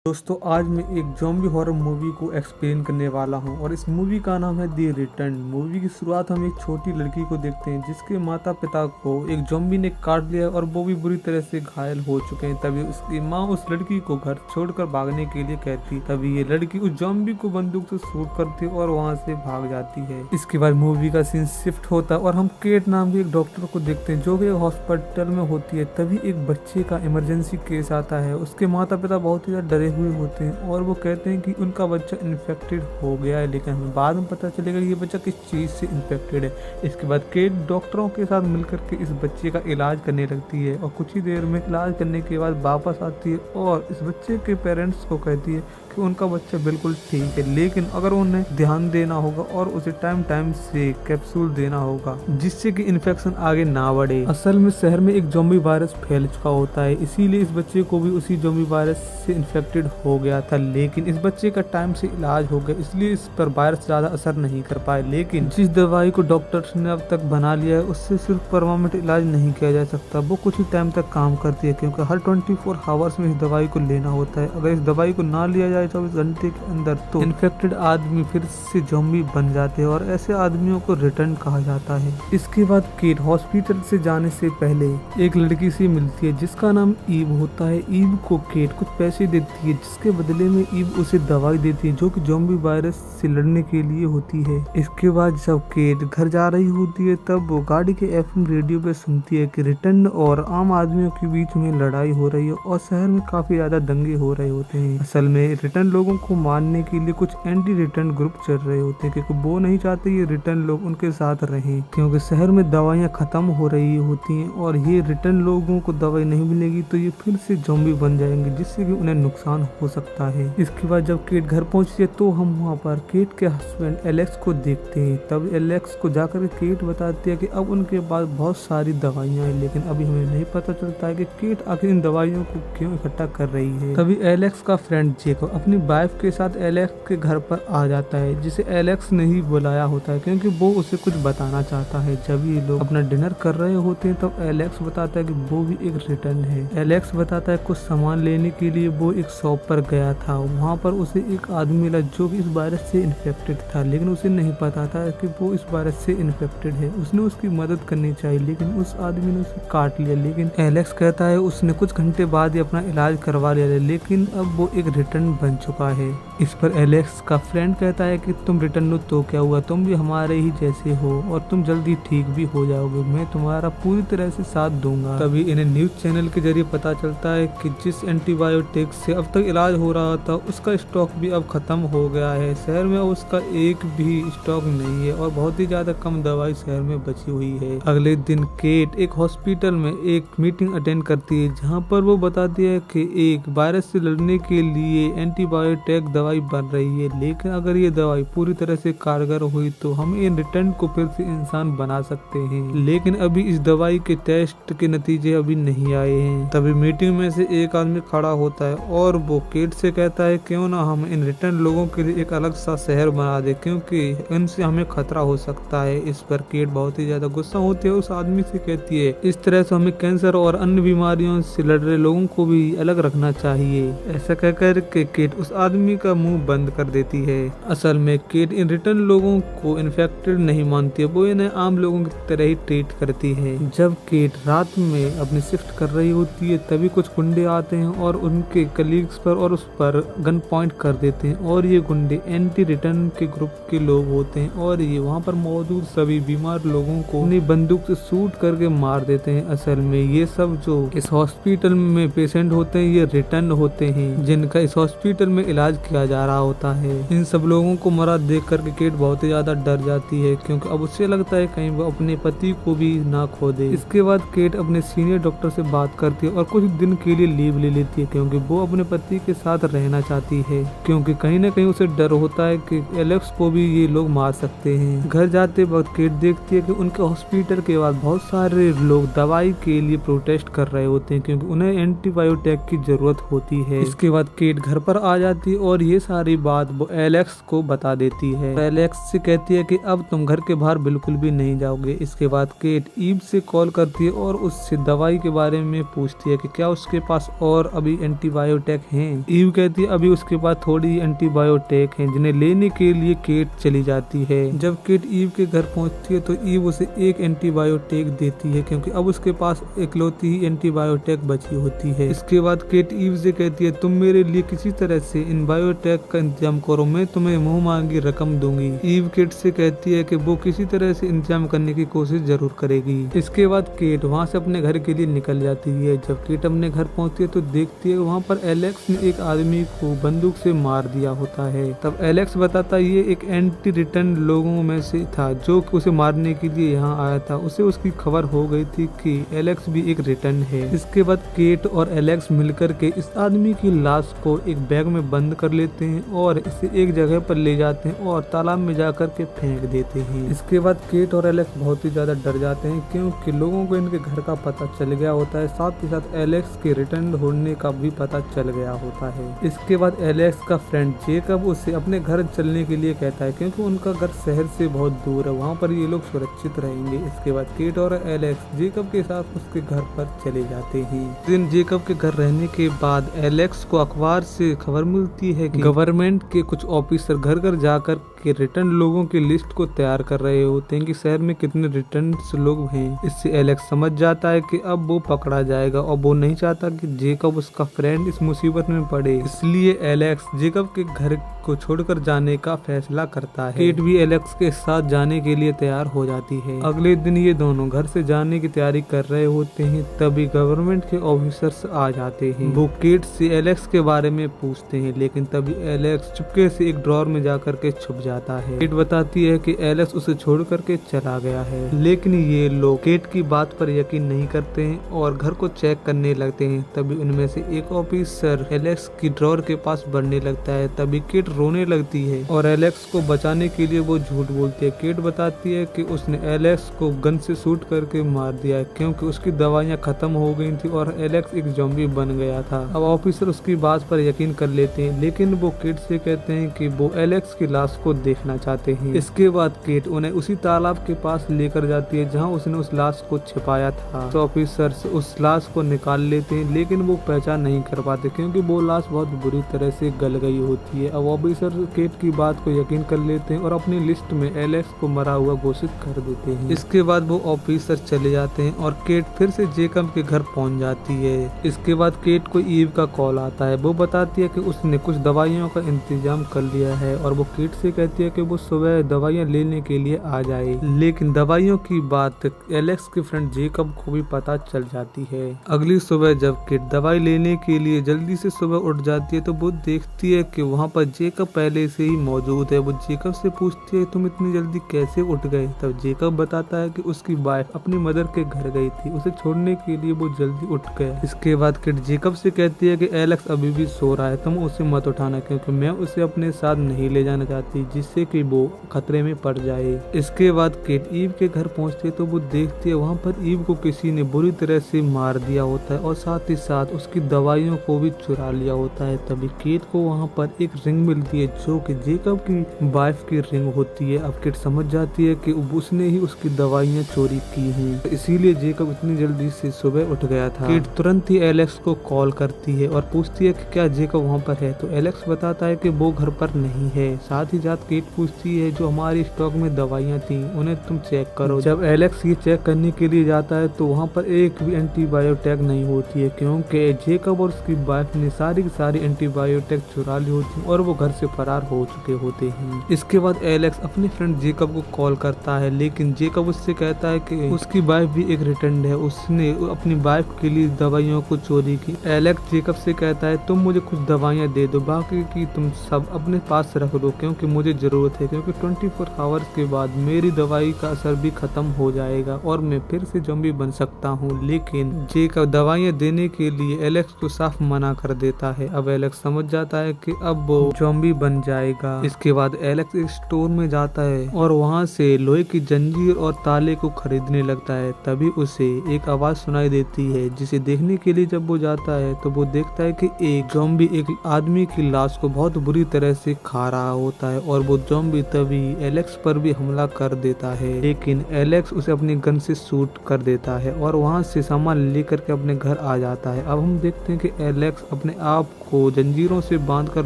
दोस्तों आज मैं एक ज़ॉम्बी हॉरर मूवी को एक्सप्लेन करने वाला हूं और इस मूवी का नाम है द रिटर्न। मूवी की शुरुआत हम एक छोटी लड़की को देखते हैं जिसके माता पिता को एक ज़ॉम्बी ने काट लिया और वो भी बुरी तरह से घायल हो चुके हैं। तभी उसकी माँ उस लड़की को घर छोड़कर भागने के लिए कहती, तभी ये लड़की उस ज़ॉम्बी को बंदूक से शूट करती और वहाँ से भाग जाती है। इसके बाद मूवी का सीन शिफ्ट होता है और हम केट नाम के एक डॉक्टर को देखते हैं जो कि हॉस्पिटल में होती है। तभी एक बच्चे का इमरजेंसी केस आता है। उसके माता पिता बहुत ही ज्यादा डरे हुए होते हैं और वो कहते हैं कि उनका बच्चा इन्फेक्टेड हो गया है, लेकिन हमें बाद में पता चलेगा ये बच्चा किस चीज़ से इन्फेक्टेड है। इसके बाद केट डॉक्टरों के साथ मिलकर के इस बच्चे का इलाज करने लगती है और कुछ ही देर में इलाज करने के बाद वापस आती है और इस बच्चे के पेरेंट्स को कहती है कि उनका बच्चा बिल्कुल ठीक है, लेकिन अगर उन्हें ध्यान देना होगा और उसे टाइम टाइम से कैप्सूल देना होगा जिससे कि इन्फेक्शन आगे ना बढ़े। असल में शहर में एक ज़ॉम्बी वायरस फैल चुका होता है, इसीलिए इस बच्चे को भी उसी ज़ॉम्बी वायरस से इन्फेक्टेड हो गया था, लेकिन इस बच्चे का टाइम से इलाज हो गया इसलिए इस पर वायरस ज्यादा असर नहीं कर पाए। लेकिन जिस दवाई को डॉक्टर्स ने अब तक बना लिया है उससे सिर्फ परमानेंट इलाज नहीं किया जा सकता, वो कुछ ही टाइम तक काम करती है क्योंकि हर 24 आवर्स में इस दवाई को लेना होता है। अगर इस दवाई को ना लिया जाए 24 घंटे के अंदर तो इन्फेक्टेड आदमी फिर से ज़ॉम्बी बन जाते हैं और ऐसे आदमियों को रिटर्न कहा जाता है। इसके बाद केट हॉस्पिटल से जाने से पहले एक लड़की से मिलती है जिसका नाम ईव होता है। ईव को केट कुछ पैसे देती है जिसके बदले में ईव उसे दवाई देती है जो कि ज़ॉम्बी वायरस से लड़ने के लिए होती है। इसके बाद जब केट घर जा रही होती है तब वो गाड़ी के एफएम रेडियो पे सुनती है कि रिटर्न और आम आदमियों के बीच में लड़ाई हो रही है और शहर में काफी ज्यादा दंगे हो रहे होते हैं। असल में रिटर्न लोगों को मारने के लिए कुछ एंटी रिटर्न ग्रुप चल रहे होते हैं क्योंकि वो नहीं चाहते ये रिटर्न लोग उनके साथ रहें, क्योंकि शहर में दवाइयाँ खत्म हो रही होती हैं और ये रिटर्न लोगों को दवाई नहीं मिलेगी तो ये फिर से ज़ॉम्बी बन जाएंगे जिससे कि उन्हें नुकसान हो सकता है। इसके बाद जब केट घर पहुंचती है तो हम वहाँ पर केट के हस्बैंड एलेक्स को देखते हैं। तब एलेक्स को जाकर केट बताती है कि अब उनके पास बहुत सारी दवाइयाँ हैं, लेकिन अभी हमें नहीं पता चलता है कि केट आखिर इन दवाइयों को क्यों इकट्ठा कर रही है। तभी एलेक्स का फ्रेंड जेकब अपनी वाइफ के साथ एलेक्स के घर पर आ जाता है जिसे एलेक्स ने ही बुलाया होता है क्योंकि वो उसे कुछ बताना चाहता है। जब ये लोग अपना डिनर कर रहे होते हैं तब एलेक्स बताता है कि वो भी एक रिटर्न है। एलेक्स बताता है कुछ सामान लेने के लिए वो एक शॉप पर गया था, वहाँ पर उसे एक आदमी मिला जो कि इस वायरस से इन्फेक्टेड था, लेकिन उसे नहीं पता था कि वो इस वायरस से इन्फेक्टेड है। उसने उसकी मदद करनी चाहिए लेकिन उस आदमी ने उसे काट लिया। लेकिन एलेक्स कहता है उसने कुछ घंटे बाद ही अपना इलाज करवा लिया है, लेकिन अब वो एक रिटर्न बन चुका है। इस पर एलेक्स का फ्रेंड कहता है कि तुम रिटर्न हो तो क्या हुआ, तुम भी हमारे ही जैसे हो और तुम जल्दी ठीक भी हो जाओगे, मैं तुम्हारा पूरी तरह से साथ दूंगा। तभी इन्हें न्यूज चैनल के जरिए पता चलता है कि जिस एंटीबायोटिक से अब तक इलाज हो रहा था उसका स्टॉक भी अब खत्म हो गया है। शहर में उसका एक भी स्टॉक नहीं है और बहुत ही ज्यादा कम दवाई शहर में बची हुई है। अगले दिन केट एक हॉस्पिटल में एक मीटिंग अटेंड करती है जहाँ पर वो बताती है कि एक वायरस से लड़ने के लिए एंटीबायोटिक दवाई बन रही है, लेकिन अगर ये दवाई पूरी तरह से कारगर हुई तो हम इन रिटर्न को फिर से इंसान बना सकते हैं, लेकिन अभी इस दवाई के टेस्ट के नतीजे अभी नहीं आए हैं। तभी मीटिंग में से एक आदमी खड़ा होता है और वो केट से कहता है क्यों ना हम इन रिटर्न लोगों के लिए एक अलग सा शहर बना दे क्योंकि इनसे हमें खतरा हो सकता है। इस पर केट बहुत ही ज्यादा गुस्सा होती है, उस आदमी से कहती है इस तरह से हमें कैंसर और अन्य बीमारियों से लड़ रहे लोगों को भी अलग रखना चाहिए। ऐसा कहकर के केट उस आदमी का मुंह बंद कर देती है। असल में केट इन रिटर्न लोगों को इन्फेक्टेड नहीं मानती है, वो इन्हें आम लोगों की तरह ही ट्रीट करती है। जब केट रात में अपनी शिफ्ट कर रही होती है तभी कुछ गुंडे आते हैं और उनके कलीग्स पर और उस पर गन पॉइंट कर देते हैं और ये गुंडे एंटी रिटर्न के ग्रुप के लोग होते हैं और ये वहाँ पर मौजूद सभी बीमार लोगों को अपनी बंदूक से शूट करके मार देते हैं। असल में ये सब जो इस हॉस्पिटल में पेशेंट होते हैं ये रिटर्न होते हैं जिनका इस हॉस्पिटल में इलाज किया जा रहा होता है। इन सब लोगों को मरा देख करके केट बहुत ही ज्यादा डर जाती है क्योंकि अब उसे लगता है कहीं वो अपने पति को भी ना खो दे। इसके बाद केट अपने सीनियर डॉक्टर से बात करती है और कुछ दिन के लिए लीव ले लेती है क्योंकि वो अपने पति के साथ रहना चाहती है, क्योंकि कहीं ना कहीं उसे डर होता है कि एलेक्स को भी ये लोग मार सकते हैं। घर जाते वक्त केट देखती है कि उनके हॉस्पिटल के बाद बहुत सारे लोग दवाई के लिए प्रोटेस्ट कर रहे होते हैं क्योंकि उन्हें एंटीबायोटिक की जरूरत होती है। इसके बाद केट घर पर आ जाती है और ये ये सारी बात वो एलेक्स को बता देती है। एलेक्स से कहती है कि अब तुम घर के बाहर बिल्कुल भी नहीं जाओगे। इसके बाद केट ईव से कॉल करती है और उससे दवाई के बारे में पूछती है कि क्या उसके पास और अभी एंटीबायोटिक हैं। ईव कहती है अभी उसके पास थोड़ी एंटीबायोटिक हैं, जिन्हें लेने के लिए केट चली जाती है। जब केट ईव के घर पहुंचती है तो ईव उसे एक एंटीबायोटिक देती है, क्योंकि अब उसके पास इकलौती ही एंटीबायोटिक बची होती है। इसके बाद केट ईव से कहती है तुम मेरे लिए किसी तरह से इन बायोटेक का इंतजाम करो, मैं तुम्हें मुंह मांगी रकम दूंगी। ईव केट से कहती है कि वो किसी तरह से इंतजाम करने की कोशिश जरूर करेगी। इसके बाद केट वहाँ से अपने घर के लिए निकल जाती है। जब केट अपने घर पहुँचती है तो देखती है वहाँ पर एलेक्स ने एक आदमी को बंदूक से मार दिया होता है। तब एलेक्स बताता है ये एक एंटी रिटर्न लोगों में से था जो उसे मारने के लिए यहाँ आया था। उसे उसकी खबर हो गई थी कि एलेक्स भी एक रिटर्न है। इसके बाद केट और एलेक्स मिलकर के इस आदमी की लाश को एक बैग में बंद कर लेते हैं और इसे एक जगह पर ले जाते हैं और तालाब में जाकर के फेंक देते हैं। इसके बाद केट और एलेक्स बहुत ही ज्यादा डर जाते हैं, क्योंकि लोगों को इनके घर का पता चल गया होता है। साथ ही साथ एलेक्स के रिटर्न होने का भी पता चल गया होता है। इसके बाद एलेक्स का फ्रेंड जेकब उसे अपने घर चलने के लिए कहता है, क्योंकि उनका घर शहर से बहुत दूर है, वहाँ पर ये लोग सुरक्षित रहेंगे। इसके बाद केट और एलेक्स जेकब के साथ उसके घर पर चले जाते हैं। दिन जेकब के घर रहने के बाद एलेक्स को अखबार से खबर मिलती है कि गवर्नमेंट के कुछ ऑफिसर घर घर जाकर के रिटर्न लोगों की लिस्ट को तैयार कर रहे होते हैं कि शहर में कितने रिटर्न लोग हैं। इससे एलेक्स समझ जाता है कि अब वो पकड़ा जाएगा और वो नहीं चाहता कि जेकब उसका फ्रेंड इस मुसीबत में पड़े। इसलिए एलेक्स जेकब के घर को छोड़कर जाने का फैसला करता है। केट भी एलेक्स के साथ जाने के लिए तैयार हो जाती है। अगले दिन ये दोनों घर से जाने की तैयारी कर रहे होते हैं, तभी गवर्नमेंट के ऑफिसर्स आ जाते हैं। वो केट से एलेक्स के बारे में पूछते हैं, लेकिन तभी एलेक्स चुपके से एक ड्रॉर में जाकर के छुप जाता है। केट बताती है कि एलेक्स उसे छोड़ करके चला गया है, लेकिन ये लोग केट की बात पर यकीन नहीं करते हैं और घर को चेक करने लगते हैं। तभी उनमें से एक ऑफिसर एलेक्स की ड्रॉर के पास बढ़ने लगता है। तभी केट रोने लगती है और एलेक्स को बचाने के लिए वो झूठ बोलती है। केट बताती है कि उसने एलेक्स को गन से शूट करके मार दिया है, क्योंकि उसकी दवाइयां खत्म हो गई थी और एलेक्स एक ज़ॉम्बी बन गया था। अब ऑफिसर उसकी बात पर यकीन कर लेते हैं, लेकिन वो केट से कहते हैं कि वो एलेक्स की लाश को देखना चाहते हैं। इसके बाद केट उन्हें उसी तालाब के पास लेकर जाती है जहाँ उसने उस लाश को छिपाया था। तो ऑफिसर उस लाश को निकाल लेते हैं, लेकिन वो पहचान नहीं कर पाते, क्योंकि वो लाश बहुत बुरी तरह से गल गई होती है। अब ऑफिसर केट की बात को यकीन कर लेते हैं और अपनी लिस्ट में एलेक्स को मरा हुआ घोषित कर देते हैं। इसके बाद वो ऑफिसर चले जाते हैं और केट फिर से जेकब के घर पहुंच जाती है। इसके बाद केट को ईव का कॉल आता है। वो बताती है कि उसने कुछ दवाइयों का इंतजाम कर लिया है और वो केट से कहती है कि वो सुबह दवाइयाँ लेने के लिए आ जाए। लेकिन दवाइयों की बात एलेक्स के फ्रेंड जेकब को भी पता चल जाती है। अगली सुबह जब केट दवाई लेने के लिए जल्दी से सुबह उठ जाती है तो वो देखती है कि वहाँ पर जेकब पहले से ही मौजूद है। वो जेकब से पूछती है तुम इतनी जल्दी कैसे उठ गए। तब जेकब बताता है कि उसकी वाइफ अपनी मदर के घर गई थी, उसे छोड़ने के लिए वो जल्दी उठ गया। इसके बाद केट जेकब से कहती है कि एलेक्स अभी भी सो रहा है, तुम उसे मत उठाना, क्योंकि मैं उसे अपने साथ नहीं ले जाना चाहती, जिससे कि वो खतरे में पड़ जाए। इसके बाद केट ईव के घर पहुंचती है तो वो देखती है वहाँ पर ईव को किसी ने बुरी तरह से मार दिया होता है और साथ ही साथ उसकी दवाइयों को भी चुरा लिया होता है। तभी केट को वहाँ पर एक रिंग मिलती है जो कि जेकब की वाइफ की रिंग होती है। अब केट समझ जाती है कि उसने ही उसकी दवाइयाँ चोरी की हैं, इसीलिए जेकब इतनी जल्दी से सुबह उठ गया था। केट तुरंत ही एलेक्स को कॉल करती है और पूछती है कि क्या जेकब वहाँ पर है। तो एलेक्स बताता है कि वो घर पर नहीं है। साथ ही साथ केट पूछती है जो हमारी स्टॉक में दवाइयाँ थी उन्हें तुम चेक करो। जब एलेक्स ये चेक करने के लिए जाता है तो वहाँ पर एक भी एंटीबायोटिक नहीं होती है, क्योंकि जेकब और उसकी वाइफ ने सारी की सारी एंटीबायोटिक चुरा ली होती और वो घर से फरार हो चुके होते हैं। इसके बाद एलेक्स अपने फ्रेंड जेकब को कॉल करता है, लेकिन जेकब उससे कहता है कि उसकी वाइफ भी एक रिटर्न है, उसने अपनी वाइफ के लिए दवाइयों को चोरी की। एलेक्स जेकब से कहता है तुम मुझे कुछ दवाइयाँ दे दो, बाकी की तुम सब अपने पास रख दो, क्योंकि मुझे ज़रूरत है क्योंकि 24 आवर्स के बाद मेरी दवाई का असर भी ख़त्म हो जाएगा और मैं फिर से ज़ॉम्बी बन सकता हूँ। लेकिन जेक दवाइयाँ देने के लिए एलेक्स को साफ मना कर देता है। अब एलेक्स समझ जाता है कि अब वो ज़ॉम्बी बन जाएगा। इसके बाद एलेक्स एक स्टोर में जाता है और वहाँ से लोहे की जंजीर और ताले को खरीदने लगता है। तभी उसे एक आवाज़ सुनाई देती है जिसे देखने के लिए जब वो जाता है तो वो देखता है कि एक ज़ॉम्बी एक आदमी की लाश को बहुत बुरी तरह से खा रहा होता है और वो ज़ॉम्बी तभी एलेक्स पर भी हमला कर देता है। लेकिन एलेक्स उसे अपनी गन से शूट कर देता है और वहाँ से सामान लेकर के अपने घर आ जाता है। अब हम देखते हैं कि एलेक्स अपने आप को जंजीरों से बांधकर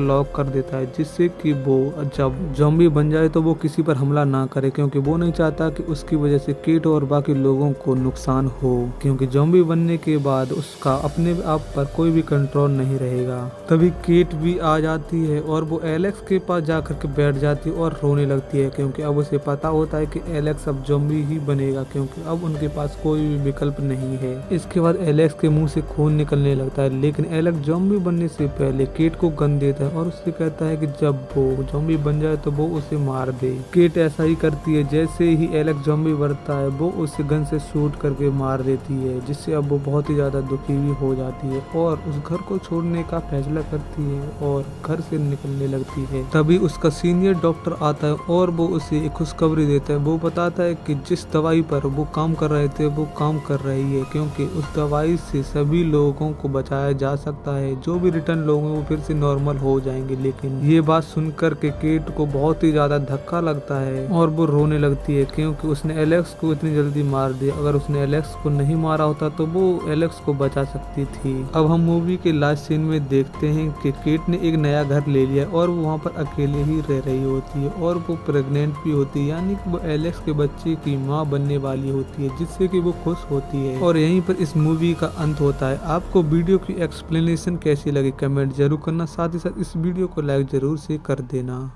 लॉक कर देता है जिससे कि वो जब ज़ॉम्बी बन जाए तो वो किसी पर हमला ना करे क्योंकि वो नहीं चाहता कि उसकी वजह से केट और बाकी लोगों को नुकसान हो, क्योंकि ज़ॉम्बी बनने के बाद उसका अपने आप पर कोई भी कंट्रोल नहीं रहेगा। तभी केट भी आ जाती है और वो एलेक्स के पास जाकर के बैठ जाती है और रोने लगती है क्योंकि अब उसे पता होता है कि एलेक्स अब ज़ॉम्बी ही बनेगा क्योंकि अब उनके पास कोई भी विकल्प नहीं है। इसके बाद एलेक्स के मुंह से खून निकलने लगता है लेकिन एलेक्स ज़ॉम्बी बनने से पहले केट को गन देता है और उससे कहता है कि जब वो ज़ॉम्बी बन जाए तो वो उसे मार दे। केट ऐसा ही करती है। जैसे ही एलेक्स ज़ॉम्बी बनता है वो उसे गन से शूट करके मार देती है जिससे अब वो बहुत ही ज़्यादा दुखी भी हो जाती है और उस घर को छोड़ने का फैसला करती है और घर से निकलने लगती है। तभी उसका सीनियर डॉक्टर आता है और वो उसे एक खुशखबरी देता है। वो बताता है कि जिस दवाई पर वो काम कर रहे थे वो काम कर रही है क्योंकि उस दवाई से सभी लोगों को बचाया जा सकता है। जो भी रिटर्न लोग हैं वो फिर से नॉर्मल हो जाएंगे। लेकिन ये बात सुनकर के केट को बहुत ही ज़्यादा धक्का लगता है और वो रोने लगती है क्योंकि उसने एलेक्स को इतनी जल्दी मार दिया। अगर उसने एलेक्स को नहीं मारा होता तो वो एलेक्स को बचा सकती थी। अब हम मूवी के लास्ट सीन में देखते हैं कि केट ने एक नया घर ले लिया और वो वहाँ पर अकेले ही रह रही होती है और वो प्रेग्नेंट भी होती है, यानी कि वो एलेक्स के बच्चे की माँ बनने वाली होती है जिससे कि वो खुश होती है। और यहीं पर इस मूवी का अंत होता है। आपको वीडियो की एक्सप्लेनेशन कैसी लगी कमेंट जरूर करना, साथ ही साथ इस वीडियो को लाइक जरूर से कर देना।